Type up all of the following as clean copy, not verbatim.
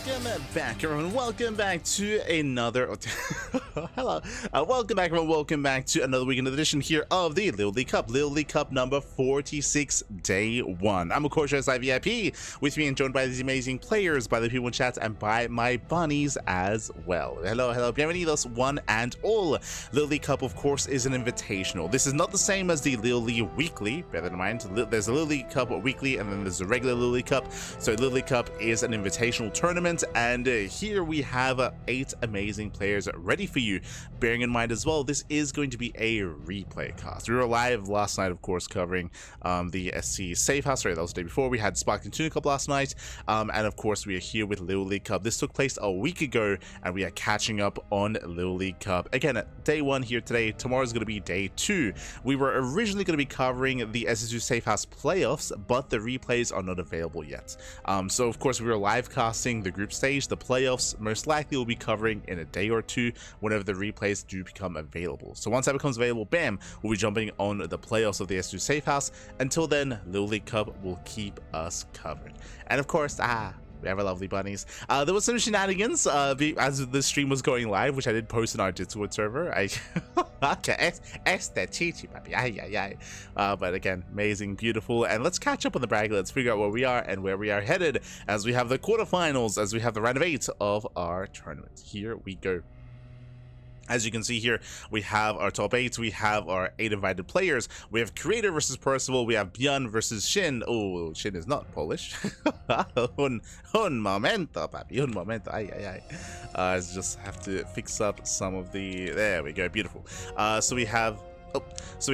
Welcome back, everyone. Welcome back to another. Hello. Welcome back, everyone. Welcome back to another weekend edition here of the LiuLi Cup. LiuLi Cup number 46, day 1. I'm of course your VIP. With me and joined by these amazing players, by the people in chat, and by my bunnies as well. Hello. Bienvenidos, one and all. LiuLi Cup, of course, is an invitational. This is not the same as the LiuLi Weekly. Bear that in mind. There's a LiuLi Cup Weekly, and then there's a regular LiuLi Cup. So LiuLi Cup is an invitational tournament, and here we have 8 amazing players ready for you. Bearing in mind as well, this is going to be a replay cast. We were live last night, of course, covering the SC Safe House. Sorry, that was the day before. We had Sparkling Tuna Cup last night, and of course we are here with LiuLi Cup. This took place a week ago, and we are catching up on LiuLi Cup. Again, day 1 here today. Tomorrow is going to be day 2. We were originally going to be covering the SC Safe House playoffs, but the replays are not available yet. So of course we were live casting the group stage. The playoffs most likely will be covering in a day or 2 whenever the replays do become available. So once that becomes available, bam, we'll be jumping on the playoffs of the S2 Safe House. Until then, LiuLi Cup will keep us covered. And of course, we have our lovely bunnies. There was some shenanigans as the stream was going live, which I did post in our Discord server. Okay, este chichi, papi. But again, amazing, beautiful. And let's catch up on the bracket. Let's figure out where we are and where we are headed as we have the quarterfinals, as we have the round of 8 of our tournament. Here we go. As you can see here, we have our top 8, we have our 8 invited players, we have Creator versus Percival, we have Björn versus Shin. Oh, Shin is not Polish. un momento, papi, un momento. I just have to fix up some of the, there we go, beautiful. So we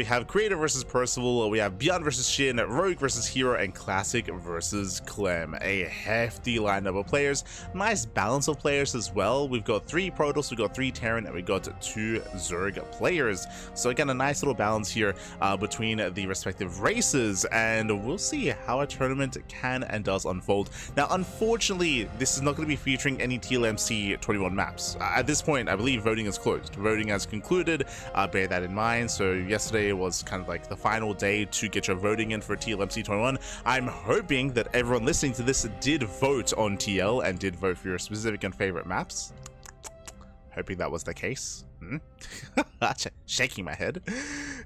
have Creator versus Percival, we have Björn versus Shin, Rogue versus Hero, and Classic versus Clem. A hefty lineup of players. Nice balance of players as well. We've got 3 Protoss, we've got 3 Terran, and we got 2 Zerg players. So again, a nice little balance here between the respective races, and we'll see how a tournament can and does unfold. Now, unfortunately, this is not going to be featuring any TLMC 21 maps. At this point, I believe voting is closed. Voting has concluded. Bear that in mind. So yesterday was kind of like the final day to get your voting in for TLMC 21. I'm hoping that everyone listening to this did vote on TL and did vote for your specific and favorite maps. Hoping that was the case. Shaking my head.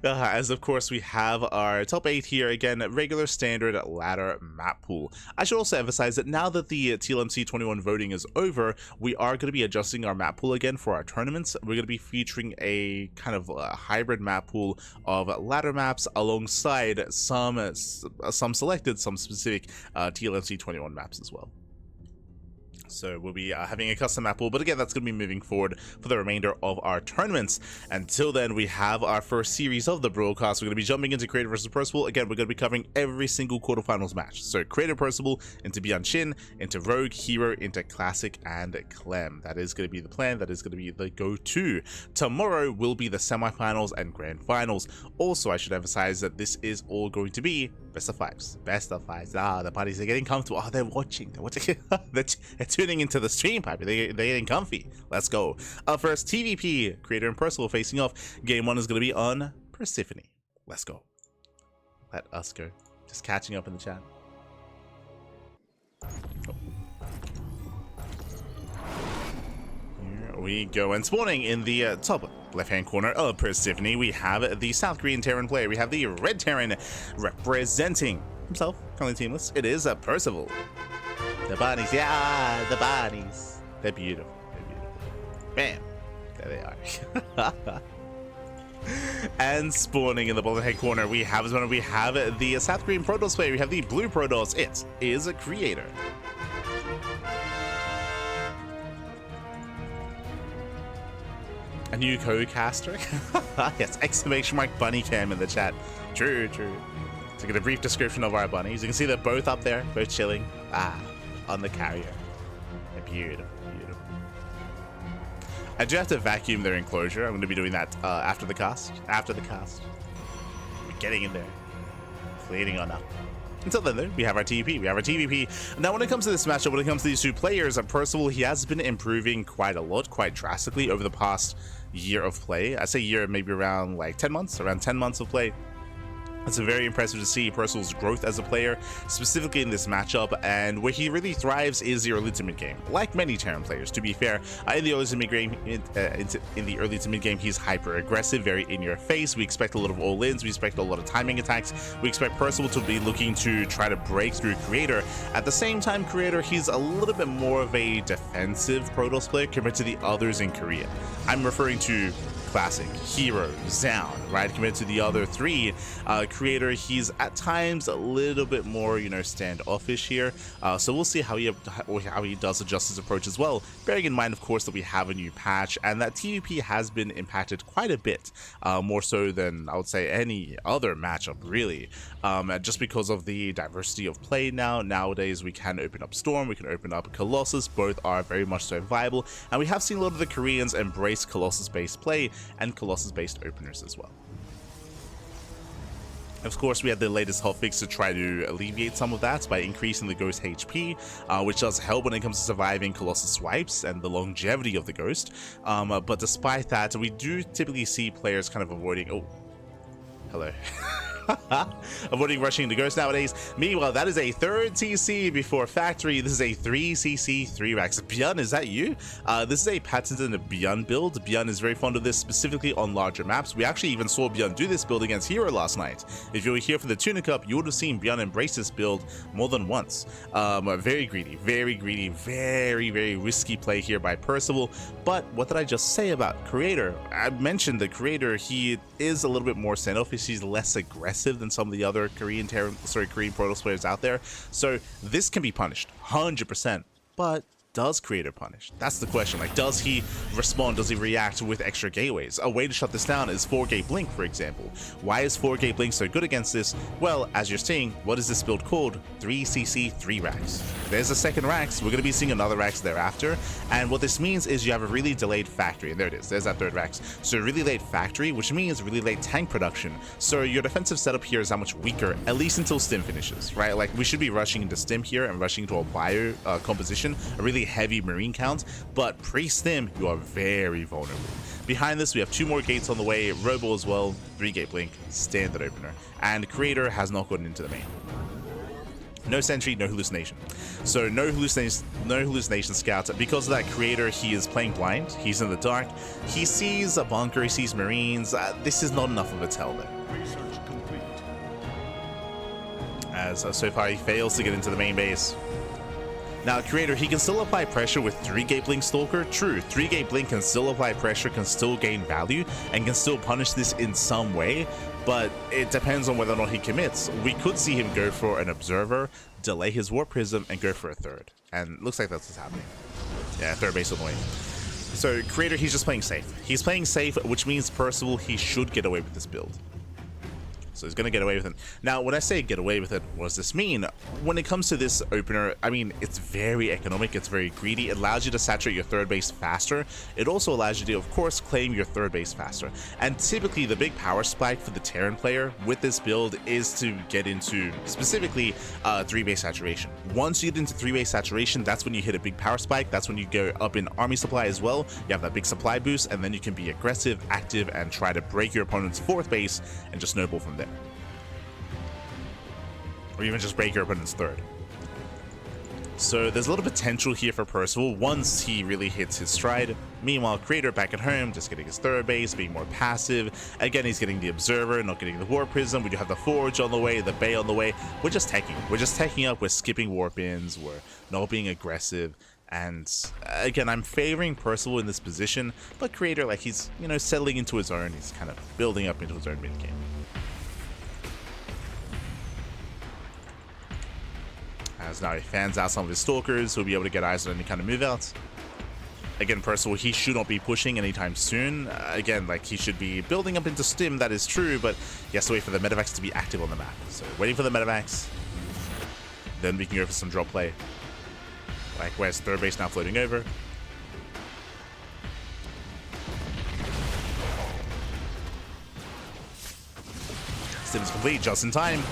As of course we have our top 8 here. Again, regular standard ladder map pool. I should also emphasize that now that the TLMC 21 voting is over, we are going to be adjusting our map pool again for our tournaments. We're going to be featuring a kind of hybrid map pool of ladder maps alongside some selected, some specific TLMC 21 maps as well. So we'll be having a custom map pool, but again, that's going to be moving forward for the remainder of our tournaments. Until then, we have our first series of the broadcast. We're going to be jumping into Creator versus Percival. Again, we're going to be covering every single quarterfinals match. So Creator Percival into Björn Shin, into Rogue, Hero, into Classic, and Clem. That is going to be the plan. That is going to be the go-to. Tomorrow will be the semifinals and grand finals. Also, I should emphasize that this is all going to be best of 5s. Best of 5s. The parties are getting comfortable. They're watching. They're tuning into the stream, Piper. They're getting comfy. Let's go. First, TVP, Creator and Percival facing off. Game 1 is going to be on Persephone. Let's go. Let us go. Just catching up in the chat. Here we go. And spawning in the top left-hand corner of Persephone, we have the South Korean Terran player. We have the Red Terran representing himself, currently teamless. It is Percival. The bunnies, yeah, the bunnies. They're beautiful. They're beautiful. Bam. There they are. And spawning in the bottom-hand corner, we have the South Korean Protoss player. We have the blue Protoss. It is a Creator. A new co-caster? Yes, exclamation mark bunny cam in the chat. True. To get a brief description of our bunnies, you can see they're both up there, both chilling. On the carrier. They're beautiful. I do have to vacuum their enclosure. I'm going to be doing that after the cast. We're getting in there. Cleaning on up. Until then, though, we have our TVP. Now, when it comes to this matchup, when it comes to these 2 players, Percival, he has been improving quite a lot, quite drastically over the past year of play. I say year, maybe around like 10 months, around 10 months of play. It's very impressive to see Percival's growth as a player, specifically in this matchup, and where he really thrives is the early to mid game. Like many Terran players, to be fair, in the early to mid game, he's hyper aggressive, very in your face. We expect a lot of all-ins, we expect a lot of timing attacks. We expect Percival to be looking to try to break through Creator. At the same time, Creator, he's a little bit more of a defensive Protoss player compared to the others in Korea. I'm referring to Classic, Hero, Zaun, right? Compared to the other three, Creator, he's at times a little bit more, you know, standoffish here. So we'll see how he does adjust his approach as well. Bearing in mind, of course, that we have a new patch and that TVP has been impacted quite a bit, more so than I would say any other matchup, really. Just because of the diversity of play nowadays, we can open up Storm, we can open up Colossus. Both are very much so viable, and we have seen a lot of the Koreans embrace Colossus-based play and Colossus-based openers as well. Of course, we had the latest hotfix to try to alleviate some of that by increasing the Ghost HP, which does help when it comes to surviving Colossus swipes and the longevity of the Ghost. But despite that, we do typically see players kind of avoiding... Oh, hello. Avoiding rushing the Ghost nowadays. Meanwhile, that is a 3rd TC before Factory. This is a 3cc 3 racks. Byun, is that you? This is a patented Byun build. Byun is very fond of this, specifically on larger maps. We actually even saw Byun do this build against Hero last night. If you were here for the Tuna Cup, you would have seen Byun embrace this build more than once. Very greedy, very risky play here by Percival. But what did I just say about Creator? I mentioned the Creator, he is a little bit more standoffish. He's less aggressive than some of the other Korean Protoss players out there. So this can be punished 100%, but does Creator punish? That's the question. Like, does he respond? Does he react with extra gateways? A way to shut this down is 4-gate blink, for example. Why is 4-gate blink so good against this? Well, as you're seeing, what is this build called? 3cc 3 racks. There's a second racks. We're going to be seeing another racks thereafter. And what this means is you have a really delayed factory. And there it is. There's that 3rd racks. So really late factory, which means really late tank production. So your defensive setup here is that much weaker, at least until stim finishes, right? Like, we should be rushing into stim here and rushing into a bio composition, a really heavy marine count, but pre-stim you are very vulnerable. Behind this we have 2 more gates on the way, Robo as well, 3-gate blink, standard opener, and Creator has not gotten into the main. No sentry, no hallucination. So no hallucination scout. Because of that, Creator, he is playing blind, he's in the dark, he sees a bunker, he sees marines. This is not enough of a tell though. Research complete. As so far he fails to get into the main base. Now, Creator, he can still apply pressure with 3-gate blink Stalker. True, 3-gate blink can still apply pressure, can still gain value, and can still punish this in some way, but it depends on whether or not he commits. We could see him go for an Observer, delay his Warp Prism, and go for a 3rd. And looks like that's what's happening. Yeah, 3rd base on the way. So, Creator, he's just playing safe. He's playing safe, which means Percival, he should get away with this build. So he's going to get away with it. Now, when I say get away with it, what does this mean? When it comes to this opener, I mean, it's very economic, it's very greedy. It allows you to saturate your 3rd base faster. It also allows you to, of course, claim your 3rd base faster. And typically, the big power spike for the Terran player with this build is to get into, specifically, 3-base saturation. Once you get into 3-base saturation, that's when you hit a big power spike. That's when you go up in army supply as well. You have that big supply boost, and then you can be aggressive, active, and try to break your opponent's 4th base and just snowball from there. Or even just break your opponent's 3rd. So there's a lot of potential here for Percival once he really hits his stride. Meanwhile, Creator back at home, just getting his 3rd base, being more passive. Again, he's getting the Observer, not getting the Warp Prism. We do have the Forge on the way, the Bay on the way. We're just taking. We're just taking up. We're skipping Warp-ins. We're not being aggressive. And again, I'm favoring Percival in this position, but Creator, like, he's, you know, settling into his own. He's kind of building up into his own mid-game. As now he fans out some of his Stalkers, who'll be able to get eyes on any kind of move outs. Again, Percival, he should not be pushing anytime soon. Again, like, he should be building up into stim, that is true, but he has to wait for the medevacs to be active on the map. So waiting for the medevacs, then we can go for some drop play. Like, where's 3rd base now floating over? Stim is complete, just in time.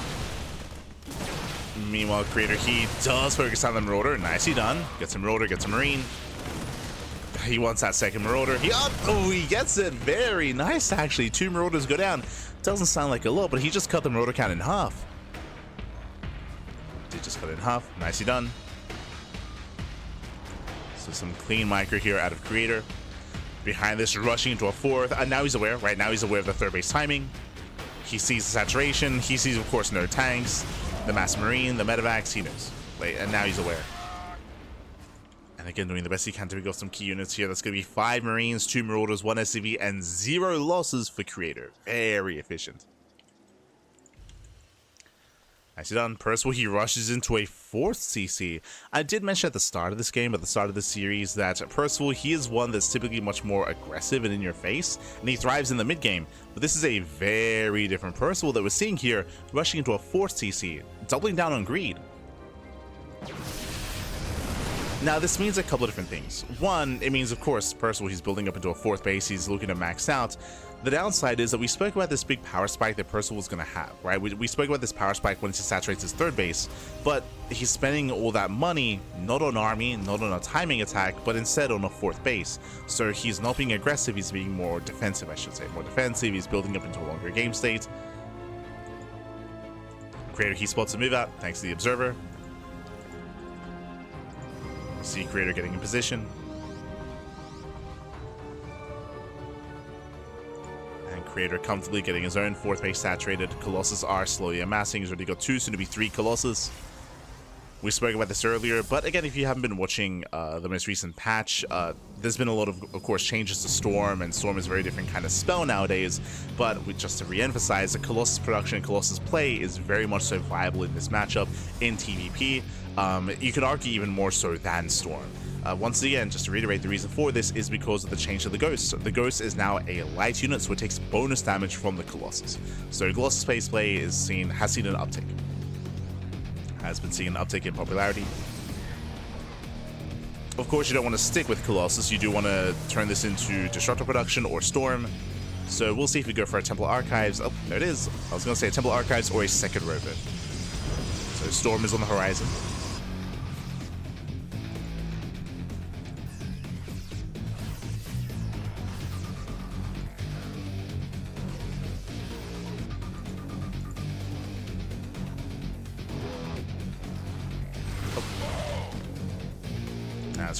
Meanwhile, Creator, he does focus on the Marauder. Nicely done. Gets a Marauder, gets a Marine. He wants that second Marauder. He gets it. Very nice, actually. 2 Marauders go down. Doesn't sound like a lot, but he just cut the marauder count in half. Did just cut it in half. Nicely done. So some clean micro here out of Creator. Behind this, rushing into a fourth. And now he's aware, right? Now he's aware of the third base timing. He sees the saturation. He sees, of course, no tanks, the Mass Marine, the Medivacs. He knows. And now he's aware. And again, doing the best he can to pick off some key units here. That's going to be 5 Marines, 2 Marauders, 1 SCV, and 0 losses for Creator. Very efficient. Nicely done. Percival, he rushes into a 4th CC. I did mention at the start of this game, at the start of the series, that Percival, he is one that's typically much more aggressive and in your face, and he thrives in the mid game. But this is a very different Percival that we're seeing here, rushing into a 4th CC, doubling down on greed. Now, this means a couple of different things. One, it means, of course, Percival, he's building up into a 4th base, he's looking to max out. The downside is that we spoke about this big power spike that Percival was going to have, right? We spoke about this power spike once he saturates his 3rd base, but he's spending all that money, not on army, not on a timing attack, but instead on a 4th base. So he's not being aggressive, he's being more defensive, I should say. More defensive, he's building up into a longer game state. Creator, he spots a move out, thanks to the Observer. See Creator getting in position. And Creator comfortably getting his own 4th base saturated. Colossus are slowly amassing. He's already got 2, soon to be 3 Colossus. We spoke about this earlier, but again, if you haven't been watching the most recent patch, there's been a lot of course, changes to Storm, and Storm is a very different kind of spell nowadays, but just to re-emphasize, the Colossus production and Colossus play is very much so viable in this matchup in TvP. You could argue even more so than Storm. Once again, just to reiterate, the reason for this is because of the change to the Ghost. The Ghost is now a light unit, so it takes bonus damage from the Colossus. So Colossus space play has seen an uptick. Has been seeing an uptick in popularity. Of course, you don't want to stick with Colossus. You do want to turn this into Disruptor production or Storm. So we'll see if we go for a Temple Archives. Oh, there it is. I was going to say a Temple Archives or a second robot. So Storm is on the horizon.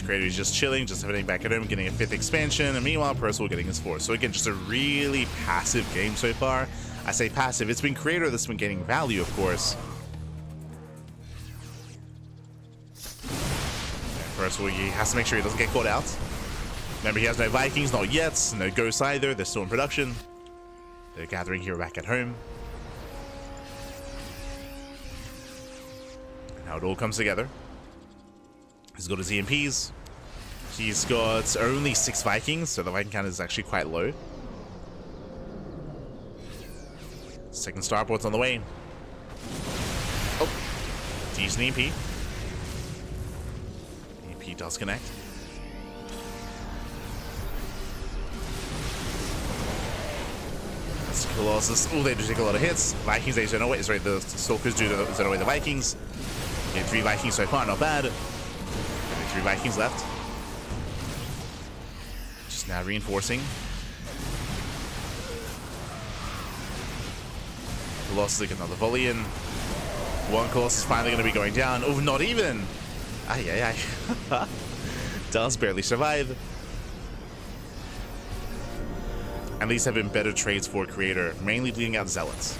Creator is just chilling, just heading back at home, getting a 5th expansion, and meanwhile Percival getting his 4th. So again, just a really passive game so far. I say passive, it's been Creator that's been getting value, of course. And Percival, he has to make sure he doesn't get caught out. Remember, he has no Vikings, not yet, no Ghosts either, they're still in production. They're gathering here back at home. And now it all comes together. He's got his EMPs. He's got only 6 Vikings, so the Viking count is actually quite low. Second starport's on the way. Oh, decent EMP. EMP does connect. That's Colossus. Oh, they do take a lot of hits. Vikings, they zone away. Sorry, the Stalkers do zone away the Vikings. Okay, 3 Vikings so far, not bad. 3 Vikings left. Just now reinforcing. Colossus get another volley in. 1 Colossus finally going to be going down. Oh, not even. Ay, ay, ay. Does barely survive. And these have been better trades for Creator, mainly bleeding out Zealots.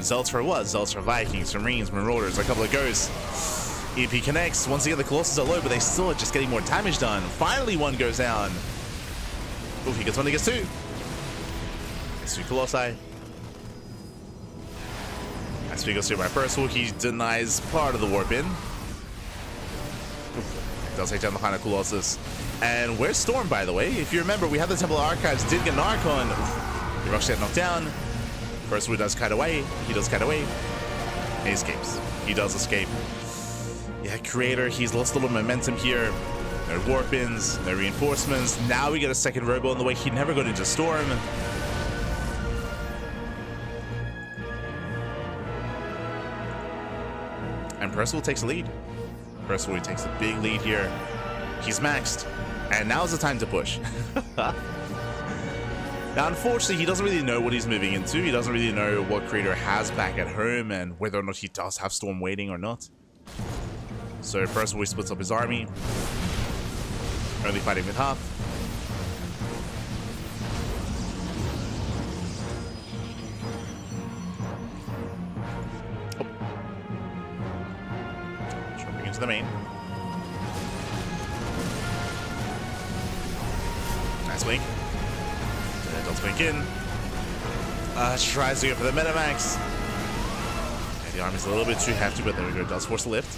Zealots for what? Zealots for Vikings, for Marines, Marauders, a couple of Ghosts. EP connects. Once again, the Colossus are low, but they still are just getting more damage done. Finally, 1 goes down. Oh, he gets 1, he gets 2. Gets 2 Colossi. As we go through by Percival, he denies part of the warp in. Does take down the final Colossus. And where's Storm, by the way? If you remember, we had the Temple Archives, did get an Archon. He rushed that knocked down. Percival does kite away. He does kite away. And he escapes. He does escape. Yeah, Creator, he's lost a little momentum here. No warp-ins, no reinforcements. Now we get a second robo on the way. He never got into Storm. And Percival takes the lead. Percival takes a big lead here. He's maxed. And now's the time to push. Now, unfortunately, he doesn't really know what he's moving into. He doesn't really know what Creator has back at home and whether or not he does have Storm waiting or not. So Percival splits up his army, only fighting with half. Jumping into the main. Nice blink. Does blink in. Tries to go for the Metamax. And the army's a little bit too hefty, but there we go. Does force a lift.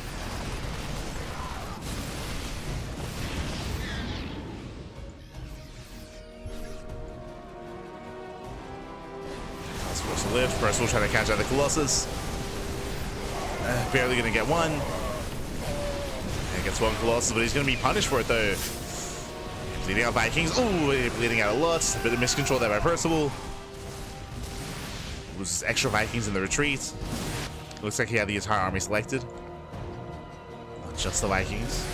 Does force a lift. Percival trying to catch out the Colossus. Barely going to get one. And gets one Colossus, but he's going to be punished for it though. Bleeding out Vikings. Oh, bleeding out a lot. A bit of miscontrol there by Percival. Loses extra Vikings in the retreat. Looks like he had the entire army selected. Not just the Vikings.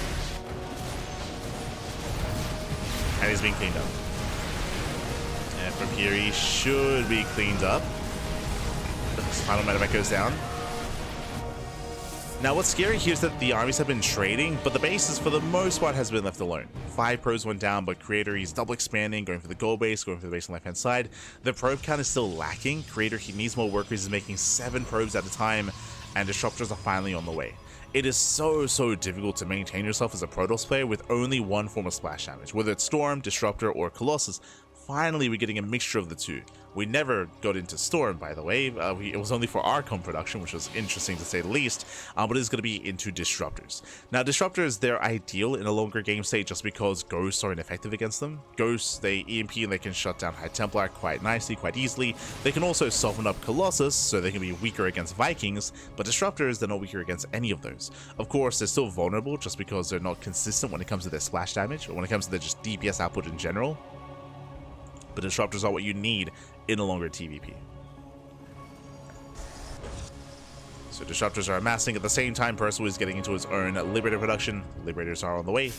And he's being cleaned up. And from here, he should be cleaned up. His final medevac goes down. Now, what's scary here is that the armies have been trading, but the bases, for the most part, has been left alone. 5 probes went down, but Creator, he's double expanding, going for the gold base, going for the base on the left-hand side. The probe count is still lacking. Creator, he needs more workers. He's making 7 probes at a time, and disruptors are finally on the way. It is so difficult to maintain yourself as a Protoss player with only one form of splash damage, whether it's Storm, Disruptor, or Colossus. Finally, we're getting a mixture of the two. We never got into Storm, by the way. It was only for our comp production, which was interesting to say the least, but it's going to be into Disruptors. Now, Disruptors, they're ideal in a longer game state just because Ghosts are ineffective against them. Ghosts, they EMP and they can shut down High Templar quite nicely, quite easily. They can also soften up Colossus, so they can be weaker against Vikings, but Disruptors, they're not weaker against any of those. Of course, they're still vulnerable just because they're not consistent when it comes to their splash damage, or when it comes to their just DPS output in general. But Disruptors are what you need in a longer TVP. So Disruptors are amassing at the same time. Percival is getting into his own Liberator production. Liberators are on the way.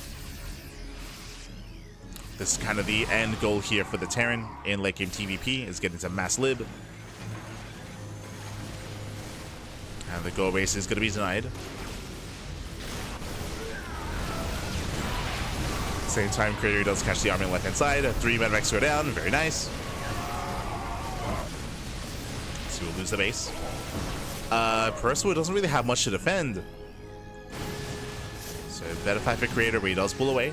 This is kind of the end goal here for the Terran in late game TVP, is getting to mass lib. And the goal base is going to be denied. Same time, Creator does catch the army on the left-hand side. 3 medevacs go down. Very nice. So we'll lose the base. Percival doesn't really have much to defend. So better fight for Creator, but he does pull away.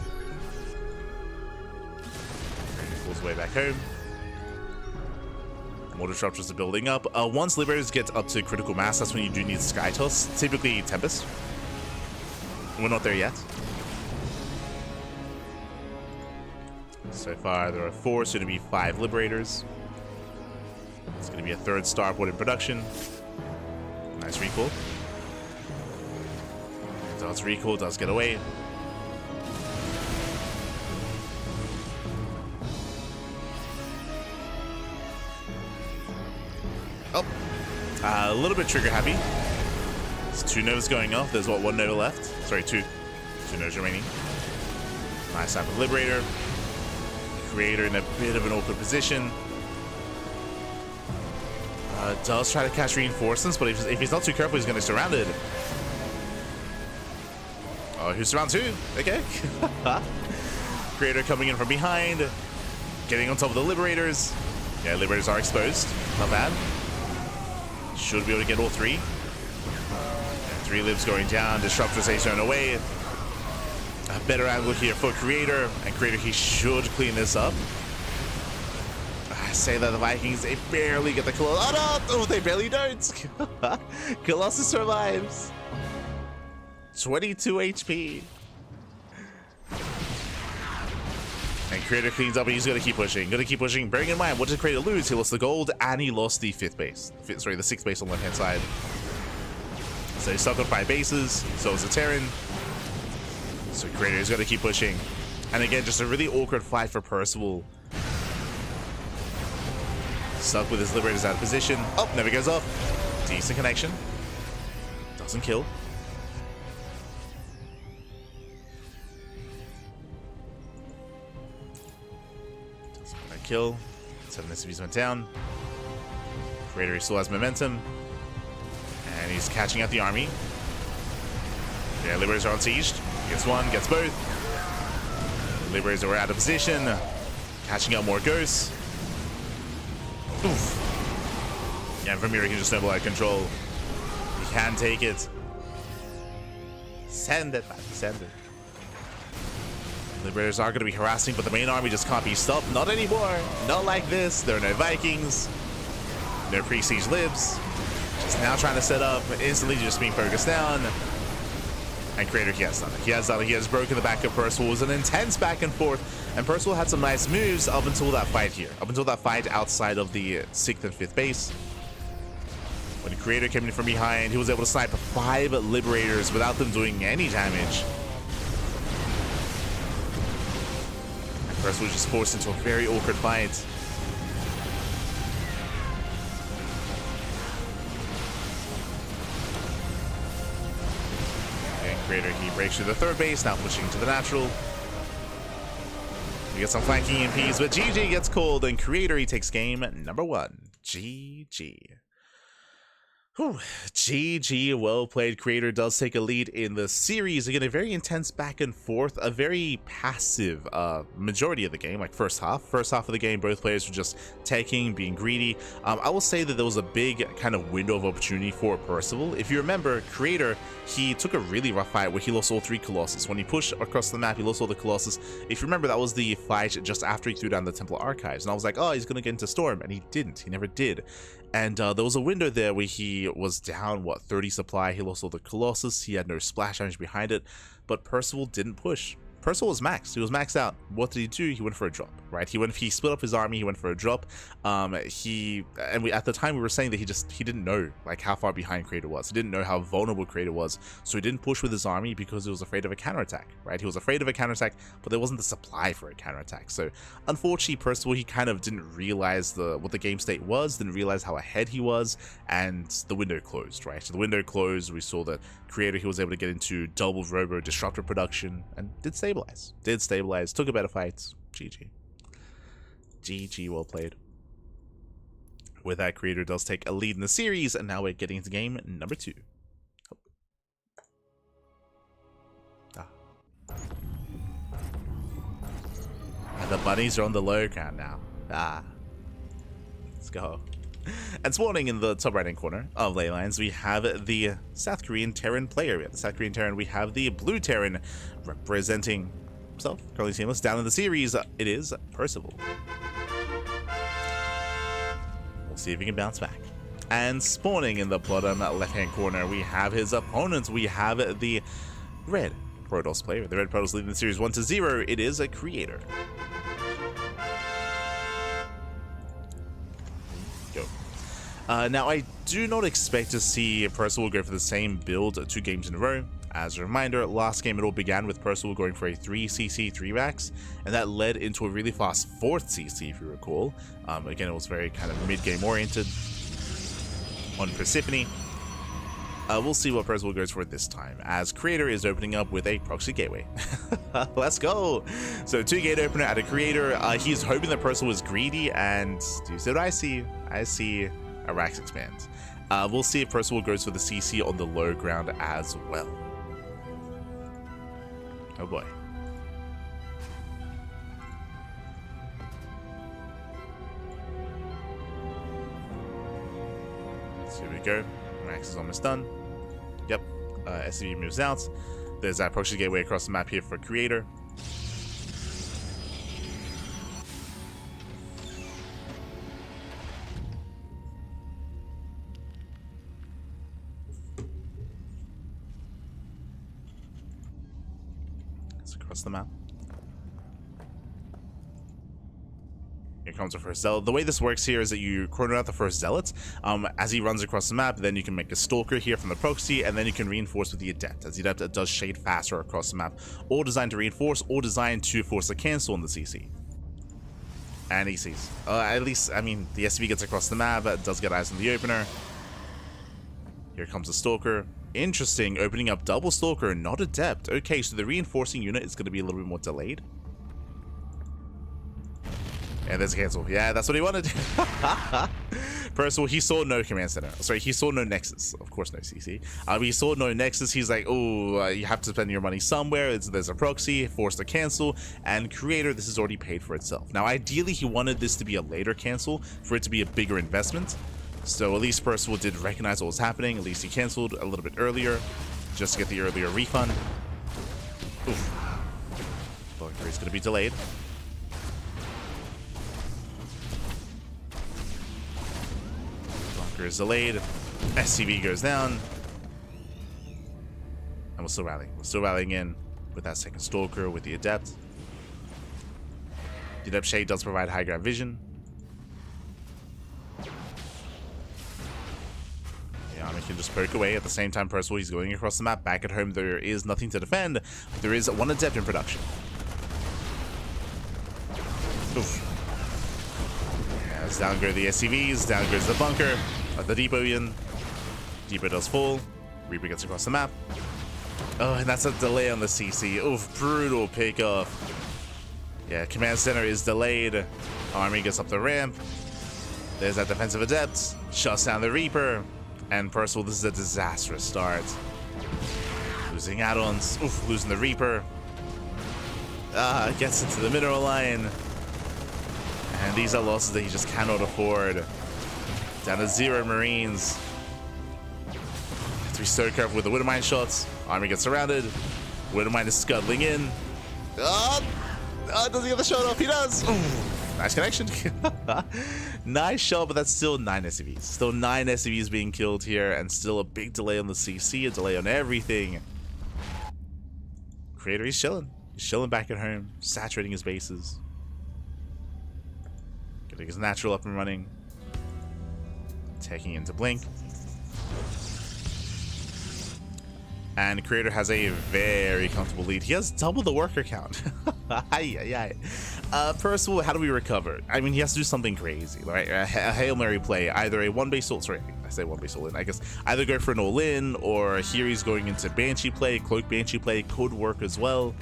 Creator pulls away back home. More Disruptors are building up. Once Liberators get up to critical mass, that's when you do need Sky Toss. Typically Tempest. We're not there yet. So far, there are 4, soon to be 5 Liberators. It's going to be a 3rd Starport in production. Nice recall. Does recall, does get away. Oh, a little bit trigger happy. There's 2 Novas going off. There's what, 1 Nova left? Sorry, 2 Novas remaining. Nice time for Liberator. Creator in a bit of an awkward position. Does try to catch reinforcements, but if he's not too careful, he's going to be surrounded. Oh, who's surround 2? Okay. Creator coming in from behind, getting on top of the Liberators. Yeah, Liberators are exposed. Not bad. Should be able to get all 3. And 3 libs going down. Disruptor stays thrown away. A better angle here for Creator, and Creator, he should clean this up. I say that the Vikings, they barely get the Colossus. Oh no! Oh, they barely don't! Colossus survives. 22 HP. And Creator cleans up, and he's gonna keep pushing. Bearing in mind, what did Creator lose? He lost the gold, and he lost the 5th base. Sorry, the 6th base on the left-hand side. So he's stuck on 5 bases, so is the Terran. So Creator is going to keep pushing. And again, just a really awkward fight for Percival. Stuck with his Liberators out of position. Oh, never goes off. Decent connection. Doesn't kill. Doesn't quite kill. 7 SCVs went down. Creator still has momentum. And he's catching out the army. Yeah, Liberators are on siege. Gets one, gets both. Liberators are out of position. Catching out more ghosts. Oof. Yeah, from here he can just snowball out of control. He can take it. Send it, man. Send it. Liberators are going to be harassing, but the main army just can't be stopped. Not anymore. Not like this. There are no Vikings. No pre-siege libs. Just now trying to set up. Instantly just being focused down. And Creator, he has done it. He has done it. He has broken the back of Percival. It was an intense back and forth. And Percival had some nice moves up until that fight here. Up until that fight outside of the 6th and 5th base. When the Creator came in from behind, he was able to snipe 5 Liberators without them doing any damage. And Percival was just forced into a very awkward fight. Creator, he breaks through the 3rd base, now pushing to the natural. We get some flanking EMPs, but GG gets called, and Creator, he takes game number 1. GG. Whew. GG, well played. Creator does take a lead in the series. Again, a very intense back and forth, a very passive majority of the game, like first half. First half of the game, both players were just taking, being greedy. I will say that there was a big kind of window of opportunity for Percival. If you remember, Creator, he took a really rough fight where he lost all 3 Colossus. When he pushed across the map, he lost all the Colossus. If you remember, that was the fight just after he threw down the Templar Archives. And I was like, oh, he's going to get into Storm. And he didn't. He never did. And there was a window there where he was down, what, 30 supply. He lost all the Colossus. He had no splash damage behind it. But Percival didn't push. Percival was maxed. He was maxed out. What did he do? He went for a drop, right? He split up his army. He went for a drop. At the time we were saying that he didn't know like how far behind Creator was. He didn't know how vulnerable Creator was, so he didn't push with his army because he was afraid of a counterattack, right? He was afraid of a counterattack, but there wasn't the supply for a counterattack. So unfortunately, Percival, he kind of didn't realize what the game state was, didn't realize how ahead he was, and the window closed, right? So the window closed. We saw that Creator, he was able to get into double robo disruptor production and did stabilize, took a better fight. GG, well played. With that, Creator does take a lead in the series, and now we're getting into game number 2. And the bunnies are on the low ground now. Let's go. And spawning in the top right-hand corner of Leylines, we have the South Korean Terran player. We have the South Korean Terran. We have the Blue Terran representing himself, currently teamless. Down in the series, it is Percival. We'll see if he can bounce back. And spawning in the bottom left-hand corner, we have his opponents. We have the Red Protoss player. The Red Protoss leading the series 1-0. It is a Creator. Now, I do not expect to see Percival go for the same build 2 games in a row. As a reminder, last game it all began with Percival going for a 3cc 3-max, and that led into a really fast 4th cc, if you recall. Again, it was very kind of mid-game oriented on Persephone. We'll see what Percival goes for this time, as Creator is opening up with a proxy gateway. Let's go! So 2-gate opener at a Creator. He's hoping that Percival is greedy, and do you see what I see? I see a Rax expand. We'll see if Percival goes for the CC on the low ground as well. Oh boy. So here we go. Rax is almost done. Yep. SCV moves out. There's that proxy gateway across the map here for Creator. Across the map. Here comes the first zealot. The way this works here is that you corner out the first zealot. As he runs across the map, then you can make a stalker here from the proxy, and then you can reinforce with the adept, as the adept does shade faster across the map, all designed to reinforce, or designed to force a cancel on the CC. And he sees. At least, I mean, the SCV gets across the map, does get eyes on the opener. Here comes the stalker. Interesting, opening up double stalker, not adept. Okay, so the reinforcing unit is going to be a little bit more delayed. And there's a cancel. Yeah, that's what he wanted. Percival, he saw no command center. Sorry, he saw no nexus. Of course, no CC. He saw no nexus. He's like, oh, you have to spend your money somewhere. There's a proxy, forced to cancel. And creator, this is already paid for itself. Now, ideally, he wanted this to be a later cancel for it to be a bigger investment. So at least Percival did recognize what was happening. At least he canceled a little bit earlier just to get the earlier refund. Oof. Bunker is going to be delayed. Bunker is delayed. SCV goes down. And we're still rallying. We're still rallying in with that second Stalker, with the Adept. The Adept Shade does provide high ground vision. The army can just poke away. At the same time, Percival, he's going across the map. Back at home, there is nothing to defend. But there is one Adept in production. Oof. Yeah, let's down go the SCVs. Down goes the bunker. Let the depot in. Depot does fall. Reaper gets across the map. Oh, and that's a delay on the CC. Oof, brutal pickoff. Yeah, command center is delayed. Army gets up the ramp. There's that defensive Adept. Shuts down the Reaper. And Percival, this is a disastrous start. Losing add-ons. Oof, losing the Reaper. Gets into the mineral line. And these are losses that he just cannot afford. Down to 0 Marines. Have to be so careful with the Widowmine shots. Army gets surrounded. Widowmine is scuttling in. Does he get the shot off? He does. Ooh, nice connection. Nice shot, but that's still 9 SCVs. Still 9 SCVs being killed here, and still a big delay on the CC, a delay on everything. Creator, he's chilling. He's chilling back at home, saturating his bases. Getting his natural up and running. Taking into Blink. And Creator has a very comfortable lead. He has double the worker count. Percival, how do we recover? I mean, he has to do something crazy, right? A Hail Mary play, either a one-base ult, sorry, I say one-base ult in, I guess either go for an all-in, or here he's going into Banshee play. Cloak Banshee play could work as well.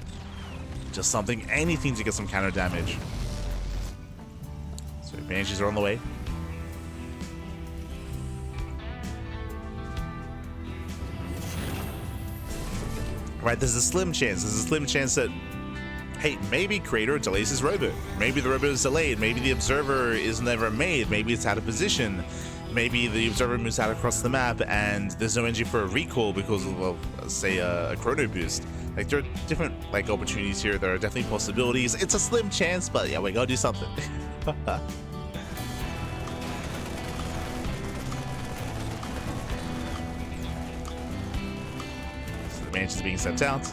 Just something, anything to get some counter damage. So Banshees are on the way. Right, there's a slim chance. There's a slim chance that, hey, maybe Creator delays his robo. Maybe the robo is delayed. Maybe the Observer is never made. Maybe it's out of position. Maybe the Observer moves out across the map and there's no energy for a recall because of, well, say, a chrono boost. Like, there are different, like, opportunities here. There are definitely possibilities. It's a slim chance, but yeah, we gotta do something. Is being sent out.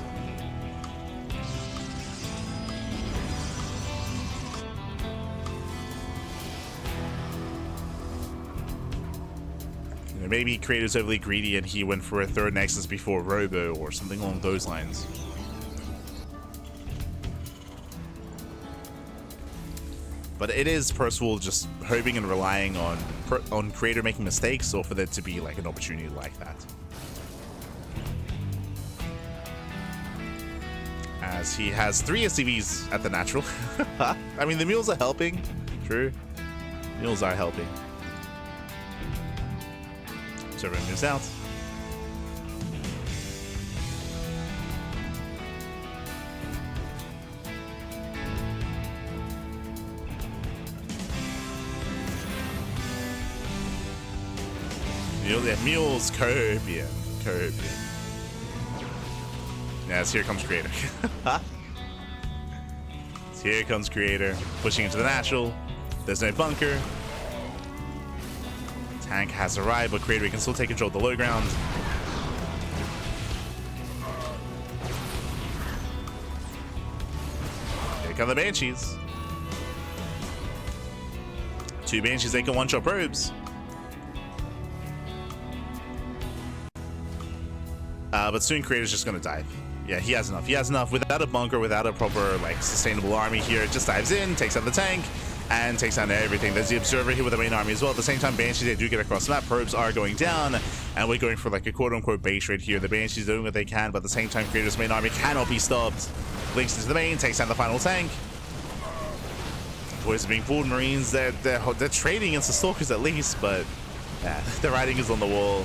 You know, maybe Creator's overly greedy and he went for a third Nexus before Robo or something along those lines. But it is Percival just hoping and relying on Creator making mistakes, or for there to be like an opportunity like that. As he has 3 SCVs at the natural. I mean, the mules are helping. True. Mules are helping. So everyone moves out. Mules, Copium. Yes, here comes Creator. Here comes Creator, pushing into the natural. There's no bunker. Tank has arrived, but Creator can still take control of the low ground. Here come the Banshees. 2 Banshees, they can one-shot probes. But soon Creator's just gonna dive. Yeah, he has enough. He has enough. Without a bunker, without a proper, like, sustainable army here, just dives in, takes out the tank, and takes down everything. There's the Observer here with the main army as well. At the same time, Banshees, they do get across the map. Probes are going down, and we're going for, like, a quote-unquote base raid here. The Banshees doing what they can, but at the same time, Creator's main army cannot be stopped. Blinks into the main, takes down the final tank. Boys are being pulled. Marines, they're trading against the Stalkers at least, but yeah, the writing is on the wall.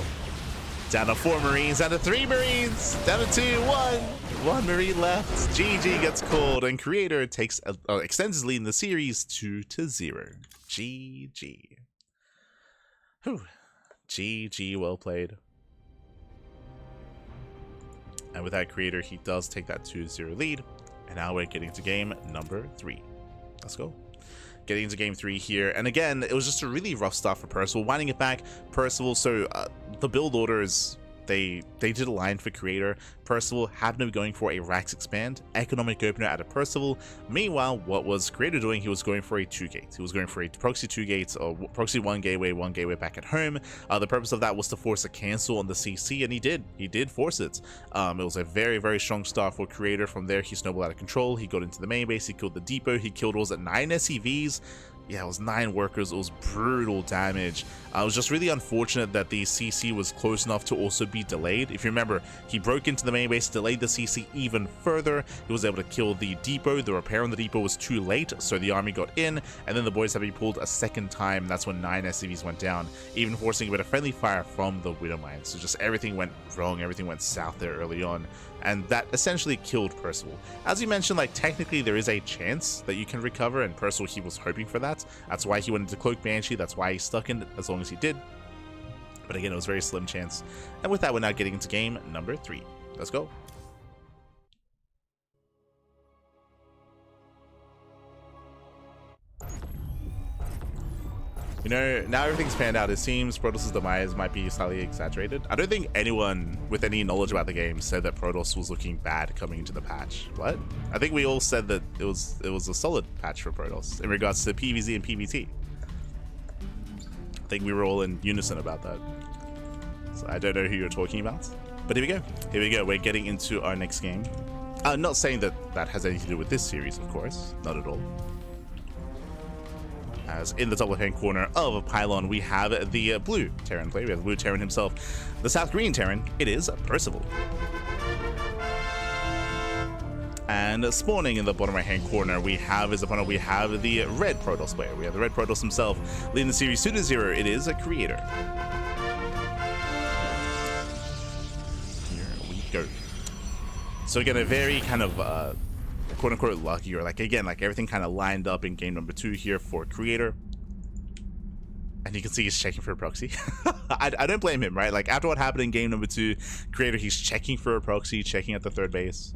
Down to 4 Marines, down to 3 Marines, down to 2, 1 Marine left. GG gets called, and Creator takes extends his lead in the series 2-0. GG. Whew. GG, well played. And with that, Creator, he does take that 2-0 lead. And now we're getting to game number 3. Let's go. Getting into game 3 here, and again, it was just a really rough start for Percival. Winding it back, Percival, so the build orders, they did align for Creator. Percival happened to be going for a Rax Expand, Economic Opener out of Percival. Meanwhile, what was Creator doing? He was going for a 2-gate. He was going for a Proxy 2 gates, or Proxy 1 gateway back at home. The purpose of that was to force a cancel on the CC, and he did. He did force it. It was a very, very strong start for Creator. From there, he snowballed out of control. He got into the main base. He killed the depot. He killed, was it 9 SCVs? Yeah, it was 9 workers. It was brutal damage. It was just really unfortunate that the CC was close enough to also be delayed. If you remember, he broke into the main base, delayed the CC even further. He was able to kill the depot. The repair on the depot was too late, so the army got in, and then the boys had to be pulled a second time. That's when 9 SCVs went down, even forcing a bit of friendly fire from the Widow Mine. So just everything went wrong, everything went south there early on, and that essentially killed Percival. As you mentioned, like, technically there is a chance that you can recover, and Percival, he was hoping for that. That's why he went into Cloak Banshee. That's why he stuck in it as long as he did. But again, it was a very slim chance. And with that, we're now getting into game number 3. Let's go. You know, now everything's panned out. It seems Protoss' demise might be slightly exaggerated. I don't think anyone with any knowledge about the game said that Protoss was looking bad coming into the patch. What? I think we all said that it was a solid patch for Protoss in regards to PvZ and PvT. I think we were all in unison about that. So I don't know who you're talking about. But here we go. Here we go. We're getting into our next game. Not saying that that has anything to do with this series, of course. Not at all. As in the top left-hand corner of a pylon, we have the blue Terran player. We have the blue Terran himself. The south green Terran, it is Percival. And spawning in the bottom right-hand corner, we have his opponent. We have the red Protoss player. We have the red Protoss himself. Leading the series 2-0, it is a Creator. Here we go. So again, a very kind of quote-unquote lucky, or like, again, like everything kind of lined up in game number 2 here for Creator. And you can see he's checking for a proxy. I don't blame him, right? Like, after what happened in game number 2, Creator, he's checking for a proxy, checking at the third base.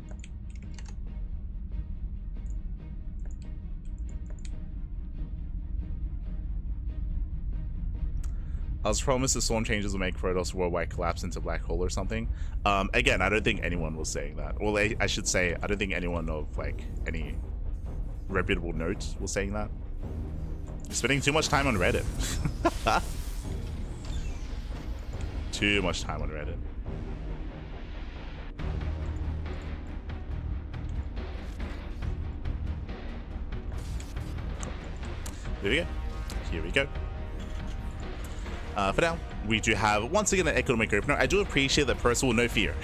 I was promised the storm changes will make Protoss worldwide collapse into black hole or something. Again, I don't think anyone was saying that. Well, I should say, I don't think anyone of like any reputable note was saying that. You're spending too much time on Reddit. Too much time on Reddit. Here we go. Here we go. For now, we do have, once again, an economic opener. I do appreciate that Percival, no fear.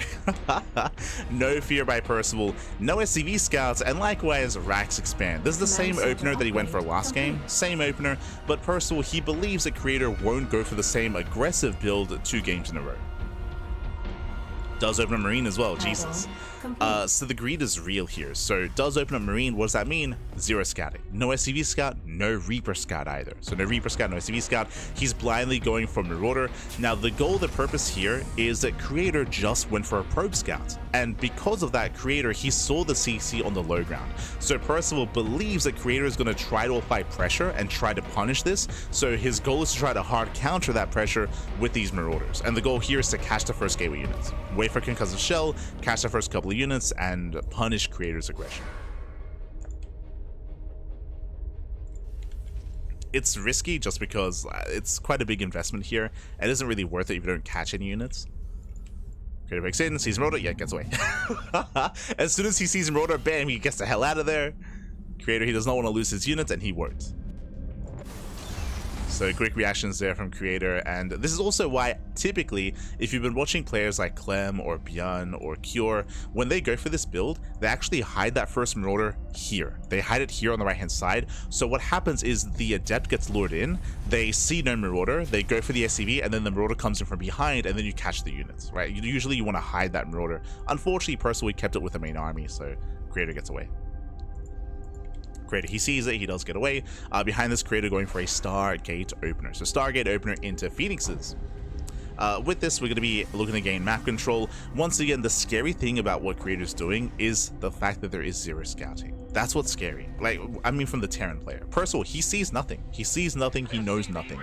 No fear by Percival. No SCV scouts, and likewise, Rax Expand. This is the same opener that he went for last game. Same opener, but Percival, he believes that Creator won't go for the same aggressive build 2 games in a row. Does open a Marine as well, Jesus. So the greed is real here. So does open a Marine, what does that mean? 0 scouting. No SCV scout, no Reaper scout either. So no Reaper scout, no SCV scout. He's blindly going for Marauder. Now the goal, the purpose here is that Creator just went for a probe scout. And because of that, Creator, he saw the CC on the low ground. So Percival believes that Creator is going to try to apply pressure and try to punish this. So his goal is to try to hard counter that pressure with these Marauders. And the goal here is to catch the first gateway units. Wait for concussive shell, catch the first couple of units, and punish Creator's aggression. It's risky just because it's quite a big investment here. It isn't really worth it if you don't catch any units. Creator breaks in, sees Marauder, yeah, gets away. As soon as he sees Marauder, bam, he gets the hell out of there. Creator, he does not want to lose his units, and he won't. So quick reactions there from Creator, and this is also why typically if you've been watching players like Clem or Bjorn or Cure, when they go for this build, they actually hide that first Marauder here. They hide it here on the right hand side. So what happens is the Adept gets lured in, they see no Marauder, they go for the SCV, and then the Marauder comes in from behind, and then you catch the units, right? Usually you want to hide that Marauder. Unfortunately, Percival kept it with the main army, so Creator gets away. Creator, he sees it, he does get away. Behind this, Creator going for a Stargate opener. So Stargate opener into Phoenixes. With this, we're going to be looking to gain map control. Once again, the scary thing about what Creator's doing is the fact that there is zero scouting. That's what's scary. Like, I mean, from the Terran player. Percival, he sees nothing. He sees nothing, he knows nothing.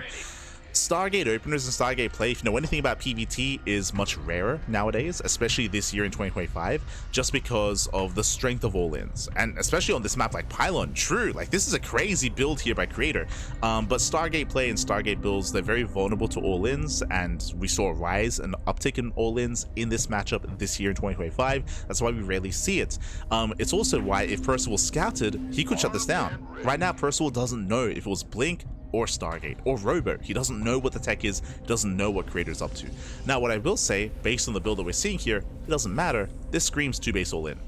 Stargate openers and Stargate play, if you know anything about PvT, is much rarer nowadays, especially this year in 2025, just because of the strength of all-ins, and especially on this map like Pylon. True, like this is a crazy build here by Creator, but Stargate play and Stargate builds, they're very vulnerable to all-ins, and we saw a rise and uptick in all-ins in this matchup this year in 2025. That's why we rarely see it. It's also why if Percival scouted, he could shut this down. Right now, Percival doesn't know if it was Blink or Stargate or Robo. He doesn't know what the tech is, doesn't know what Creator's up to. Now, what I will say, based on the build that we're seeing here, it doesn't matter. This screams 2 base all in.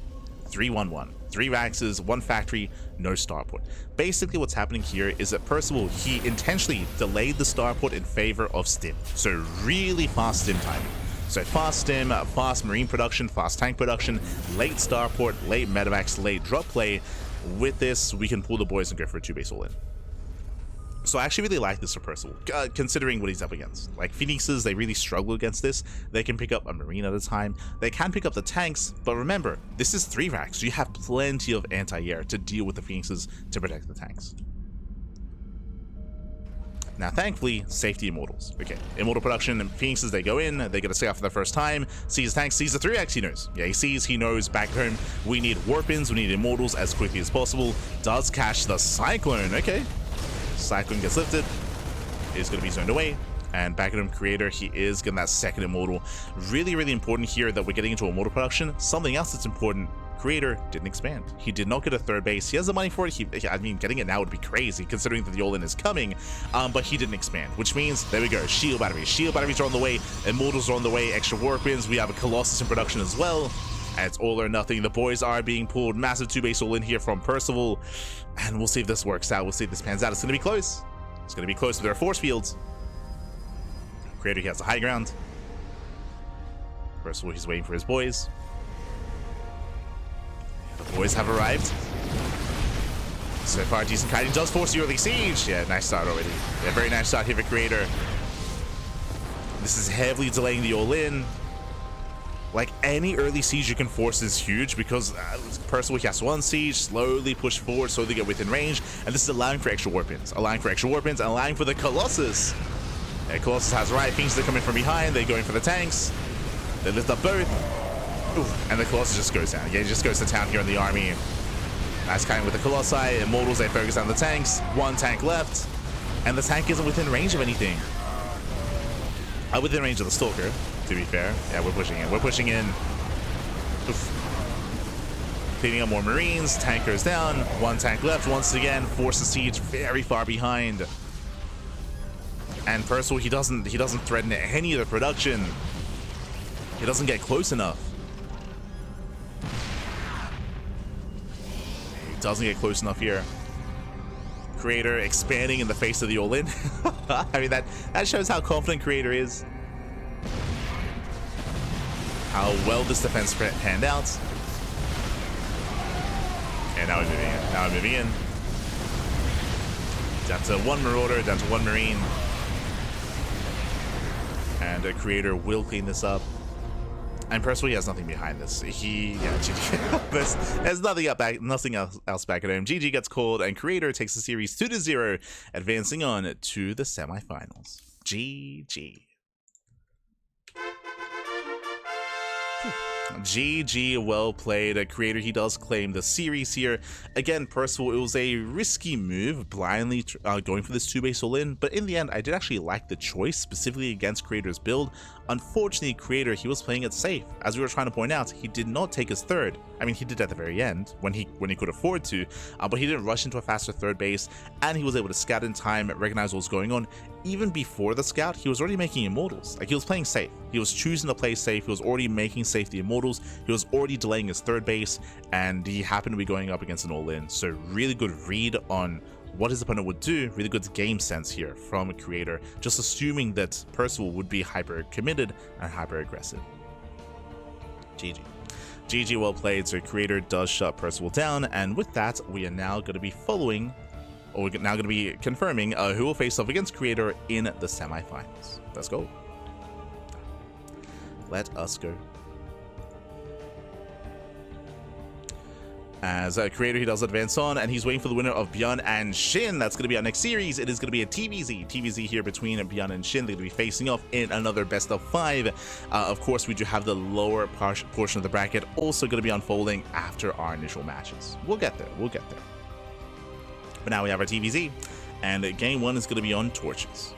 3-1-1. 3 Raxes, 1 factory, no starport. Basically, what's happening here is that Percival, he intentionally delayed the starport in favor of stim. So really fast stim timing. So fast stim, fast marine production, fast tank production, late starport, late metamax, late drop play. With this, we can pull the boys and go for a 2 base all in. So I actually really like this for Percival, considering what he's up against. Like Phoenixes, they really struggle against this. They can pick up a Marine at a time. They can pick up the tanks, but remember, this is 3 racks, so you have plenty of anti-air to deal with the Phoenixes to protect the tanks. Now, thankfully, safety Immortals. Okay, Immortal production and Phoenixes, they go in, they get a scout for the first time, sees tanks, sees the 3x, he knows. Yeah, he sees, he knows, back home, we need Warpins, we need Immortals as quickly as possible. Does catch the Cyclone, okay. Cyclone gets lifted, is going to be zoned away, and back at him, Creator, he is getting that second Immortal. Really, really important here that we're getting into Immortal production. Something else that's important, Creator didn't expand. He did not get a 3rd base. He has the money for it. I mean, getting it now would be crazy considering that the all-in is coming, but he didn't expand, which means, there we go, shield batteries. Shield batteries are on the way, Immortals are on the way, extra Warpins, we have a Colossus in production as well. And it's all or nothing. The boys are being pulled. Massive 2 base all in here from Percival. And we'll see if this works out. We'll see if this pans out. It's going to be close. It's going to be close, but there are force fields. Creator, he has the high ground. Percival, he's waiting for his boys. The boys have arrived. So far, decent kiting does force the early siege. Yeah, nice start already. Yeah, very nice start here for Creator. This is heavily delaying the all-in. Like, any early siege you can force is huge because Percival, he has 1 siege, slowly push forward, slowly get within range, and this is allowing for extra Warpins, and allowing for the Colossus. Yeah, Colossus has right, Phoenix, they come in from behind, they go in for the tanks, they lift up both, oof, and the Colossus just goes down. Yeah, he just goes to town here in the army. Nice kiting with the Colossi, Immortals, they focus on the tanks, 1 tank left, and the tank isn't within range of anything. Within range of the Stalker, to be fair. Yeah, we're pushing in. We're pushing in. Oof. Cleaning up more Marines. Tank goes down. 1 tank left. Once again, force the siege very far behind. And Percival, he doesn't threaten any of the production. He doesn't get close enough. He doesn't get close enough here. Creator expanding in the face of the all-in. I mean, that shows how confident Creator is. How well this defense panned out. And now we're moving in. Now we're moving in. Down to 1 Marauder, down to 1 Marine. And a Creator will clean this up. And Percival, he has nothing behind this. There's nothing else back at home. GG gets called, and Creator takes the series 2-0, advancing on to the semifinals. GG. GG, well played. Creator, he does claim the series here. Again, Percival, it was a risky move, blindly going for this 2 base all-in, but in the end, I did actually like the choice, specifically against Creator's build. Unfortunately, Creator, he was playing it safe. As we were trying to point out, he did not take his third. I mean, he did at the very end when he could afford to, but he didn't rush into a faster third base, and he was able to scout in time, recognize what was going on. Even before the scout, he was already making immortals. Like, he was playing safe. He was choosing to play safe. He was already making safe the immortals. He was already delaying his third base, and he happened to be going up against an all-in. So really good read on what his opponent would do. Really good game sense here from a Creator, just assuming that Percival would be hyper committed and hyper aggressive. GG, well played. So Creator does shut Percival down, and with that, we are now going to be following, or we're now going to be confirming who will face off against Creator in the semifinals. Let's go. Let us go. As Creator, he does advance on, and he's waiting for the winner of Bjorn and Shin. That's going to be our next series. It is going to be a TVZ here between Bjorn and Shin. They're going to be facing off in another best of 5. Of course, we do have the lower portion of the bracket also going to be unfolding after our initial matches. We'll get there. But now we have our TVZ, and game 1 is going to be on torches.